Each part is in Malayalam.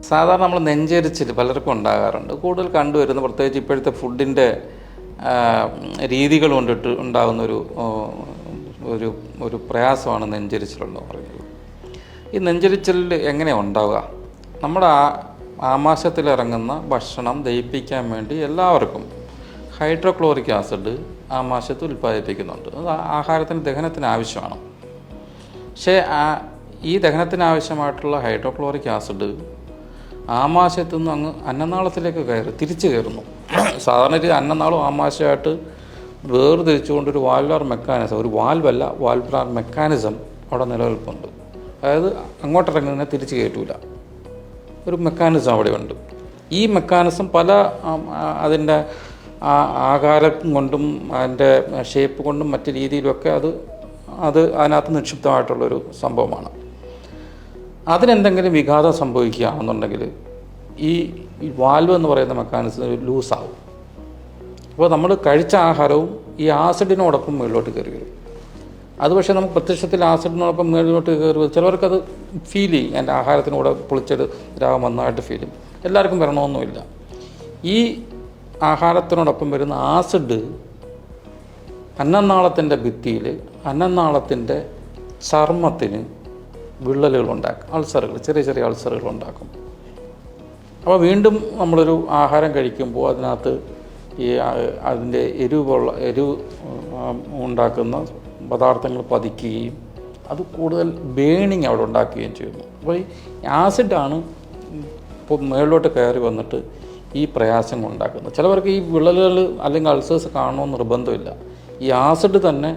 സാധാരണ നമ്മൾ നെഞ്ചെരിച്ചിൽ പലർക്കും ഉണ്ടാകാറുണ്ട്. കൂടുതൽ കണ്ടുവരുന്ന പ്രത്യേകിച്ച് ഇപ്പോഴത്തെ ഫുഡിൻ്റെ രീതികൾ കൊണ്ടിട്ട് ഉണ്ടാകുന്ന ഒരു ഒരു പ്രയാസമാണ് നെഞ്ചെരിച്ചിലെന്ന് പറയുന്നത്. ഈ നെഞ്ചെരിച്ചിൽ എങ്ങനെയാണ് ഉണ്ടാവുക? നമ്മുടെ ആമാശയത്തിലിറങ്ങുന്ന ഭക്ഷണം ദഹിപ്പിക്കാൻ വേണ്ടി എല്ലാവർക്കും ഹൈഡ്രോക്ലോറിക് ആസിഡ് ആമാശയത്തിൽ ഉൽപ്പാദിപ്പിക്കുന്നുണ്ട്. അത് ആഹാരത്തിന് ദഹനത്തിന് ആവശ്യമാണ്. പക്ഷേ ഈ ദഹനത്തിന് ആവശ്യമായിട്ടുള്ള ഹൈഡ്രോക്ലോറിക് ആസിഡ് ആമാശയത്തു നിന്ന് അങ്ങ് അന്നനാളത്തിലേക്ക് തിരിച്ചു കയറുന്നു. സാധാരണ ഒരു അന്നനാളും ആമാശയമായിട്ട് വേർതിരിച്ചുകൊണ്ടൊരു വാൽവാർ മെക്കാനിസം, ഒരു വാൽവല്ല വാൽവാർ മെക്കാനിസം അവിടെ നിലനിൽപ്പുണ്ട്. അതായത് അങ്ങോട്ടിറങ്ങുന്നതിനെ തിരിച്ചു കയറ്റൂല, ഒരു മെക്കാനിസം അവിടെയുണ്ട്. ഈ മെക്കാനിസം പല അതിൻ്റെ ആകാരം കൊണ്ടും അതിൻ്റെ ഷേപ്പ് കൊണ്ടും മറ്റു രീതിയിലുമൊക്കെ അത് അതിനകത്ത് നിക്ഷിപ്തമായിട്ടുള്ളൊരു സംഭവമാണ്. അതിനെന്തെങ്കിലും വിഘാതം സംഭവിക്കുകയാണെന്നുണ്ടെങ്കിൽ ഈ വാൽവ് എന്ന് പറയുന്ന മെക്കാനിസം ലൂസാവും. അപ്പോൾ നമ്മൾ കഴിച്ച ആഹാരവും ഈ ആസിഡിനോടൊപ്പം മുകളിലോട്ട് കയറി വരും. അത് പക്ഷേ നമുക്ക് പ്രത്യക്ഷത്തിൽ ആസിഡിനോടൊപ്പം മുകളിലോട്ട് കയറി വരും. ചിലവർക്കത് ഫീൽ ചെയ്യും, എൻ്റെ ആഹാരത്തിനൂടെ പൊളിച്ചൊരു ദ്രാവകം നന്നായിട്ട് ഫീൽ ചെയ്യും. എല്ലാവർക്കും വരണമെന്നുമില്ല. ഈ ആഹാരത്തിനോടൊപ്പം വരുന്ന ആസിഡ് അന്നനാളത്തിൻ്റെ ഭിത്തിയിൽ അന്നനാളത്തിൻ്റെ ചർമ്മത്തിന് വിള്ളലുകൾ ഉണ്ടാക്കും, അൾസറുകൾ, ചെറിയ ചെറിയ അൾസറുകൾ ഉണ്ടാക്കും. അപ്പോൾ വീണ്ടും നമ്മളൊരു ആഹാരം കഴിക്കുമ്പോൾ അതിനകത്ത് ഈ അതിൻ്റെ എരിവ് ഉണ്ടാക്കുന്ന പദാർത്ഥങ്ങൾ പതിക്കുകയും അത് കൂടുതൽ ബേണിങ് അവിടെ ഉണ്ടാക്കുകയും ചെയ്യുന്നു. അപ്പോൾ ഈ ആസിഡാണ് ഇപ്പോൾ മുകളിലോട്ട് കയറി വന്നിട്ട് ഈ പ്രയാസം ഉണ്ടാക്കുന്നത്. ചിലവർക്ക് ഈ വിള്ളലുകൾ അല്ലെങ്കിൽ അൾസേഴ്സ് കാണണമെന്ന് നിർബന്ധമില്ല. ഈ ആസിഡ് തന്നെ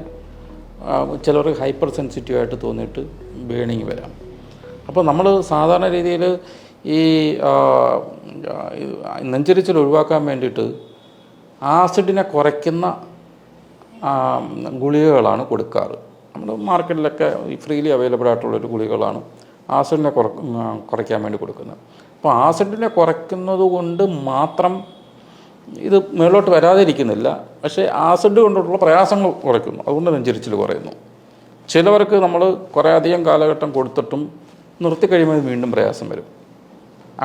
ചിലവർക്ക് ഹൈപ്പർ സെൻസിറ്റീവായിട്ട് തോന്നിയിട്ട് ബേണിങ് വരാം. അപ്പോൾ നമ്മൾ സാധാരണ രീതിയിൽ ഈ നെഞ്ചെരിച്ചിൽ ഒഴിവാക്കാൻ വേണ്ടിയിട്ട് ആസിഡിനെ കുറയ്ക്കുന്ന ഗുളികകളാണ് കൊടുക്കാറ്. നമ്മൾ മാർക്കറ്റിലൊക്കെ ഫ്രീലി അവൈലബിൾ ആയിട്ടുള്ളൊരു ഗുളികകളാണ് ആസിഡിനെ കുറയ്ക്കാൻ വേണ്ടി കൊടുക്കുന്നത്. അപ്പോൾ ആസിഡിനെ കുറയ്ക്കുന്നത് കൊണ്ട് മാത്രം ഇത് മേലോട്ട് വരാതിരിക്കുന്നില്ല, പക്ഷേ ആസിഡ് കൊണ്ടുള്ള പ്രയാസങ്ങൾ കുറയ്ക്കുന്നു. അതുകൊണ്ട് നെഞ്ചെരിച്ചിൽ കുറയുന്നു. ചിലവർക്ക് നമ്മൾ കുറേ അധികം കാലഘട്ടം കൊടുത്തിട്ടും നിർത്തി കഴിയുമ്പോൾ വീണ്ടും പ്രയാസം വരും.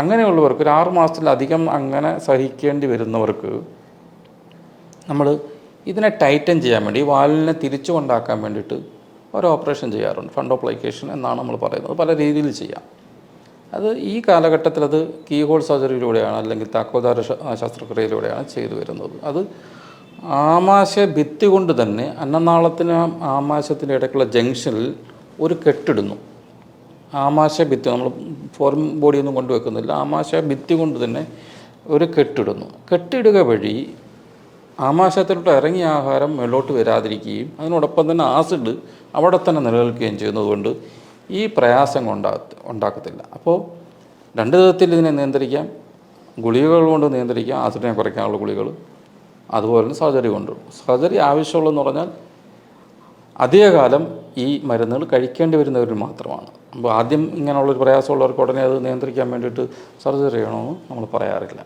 അങ്ങനെയുള്ളവർക്ക് ഒരു 6 മാസത്തിലധികം അങ്ങനെ സഹിക്കേണ്ടി വരുന്നവർക്ക് നമ്മൾ ഇതിനെ ടൈറ്റൻ ചെയ്യാൻ വേണ്ടി വാൽവിനെ തിരിച്ചു കൊണ്ടാക്കാൻ വേണ്ടിയിട്ട് ഒരു ഓപ്പറേഷൻ ചെയ്യാറുണ്ട്. ഫണ്ടോപ്ലൈക്കേഷൻ എന്നാണ് നമ്മൾ പറയുന്നത്. പല രീതിയിൽ ചെയ്യാം. അത് ഈ കാലഘട്ടത്തിൽ അത് കീ ഹോൾ സർജറിയിലൂടെയാണ് അല്ലെങ്കിൽ താക്കോൽദ്വാര ശസ്ത്രക്രിയയിലൂടെയാണ് ചെയ്തു വരുന്നത്. അത് ആമാശയ ഭിത്തി കൊണ്ട് തന്നെ അന്നനാളത്തിന് ആമാശയത്തിൻ്റെ ഇടയ്ക്കുള്ള ജംഗ്ഷനിൽ ഒരു കെട്ടിടുന്നു. ആമാശയ ഭിത്തി നമ്മൾ ഫോറിൻ ബോഡിയൊന്നും കൊണ്ടുവെക്കുന്നില്ല, ആമാശയ ഭിത്തി കൊണ്ട് തന്നെ ഒരു കെട്ടിടുന്നു. കെട്ടിടുക വഴി ആമാശയത്തിലോട്ട് ഇറങ്ങിയ ആഹാരം മുകളിലോട്ട് വരാതിരിക്കുകയും അതിനോടൊപ്പം തന്നെ ആസിഡ് അവിടെ തന്നെ നിലനിൽക്കുകയും ചെയ്യുന്നതുകൊണ്ട് ഈ പ്രയാസം ഉണ്ടാക്കത്തില്ല. അപ്പോൾ 2 വിധത്തിൽ ഇതിനെ നിയന്ത്രിക്കാം. ഗുളികകൾ കൊണ്ട് നിയന്ത്രിക്കാം, ആസിഡിനെ കുറയ്ക്കാനുള്ള ഗുളികൾ. അതുപോലെ തന്നെ സർജറി കൊണ്ടും. സർജറി ആവശ്യമുള്ളതെന്ന് പറഞ്ഞാൽ അധികകാലം ഈ മരുന്നുകൾ കഴിക്കേണ്ടി വരുന്നവർ മാത്രമാണ്. അപ്പോൾ ആദ്യം ഇങ്ങനെയുള്ളൊരു പ്രയാസമുള്ളവർക്ക് ഉടനെ അത് നിയന്ത്രിക്കാൻ വേണ്ടിയിട്ട് സർജറി ചെയ്യണമെന്ന് നമ്മൾ പറയാറില്ല.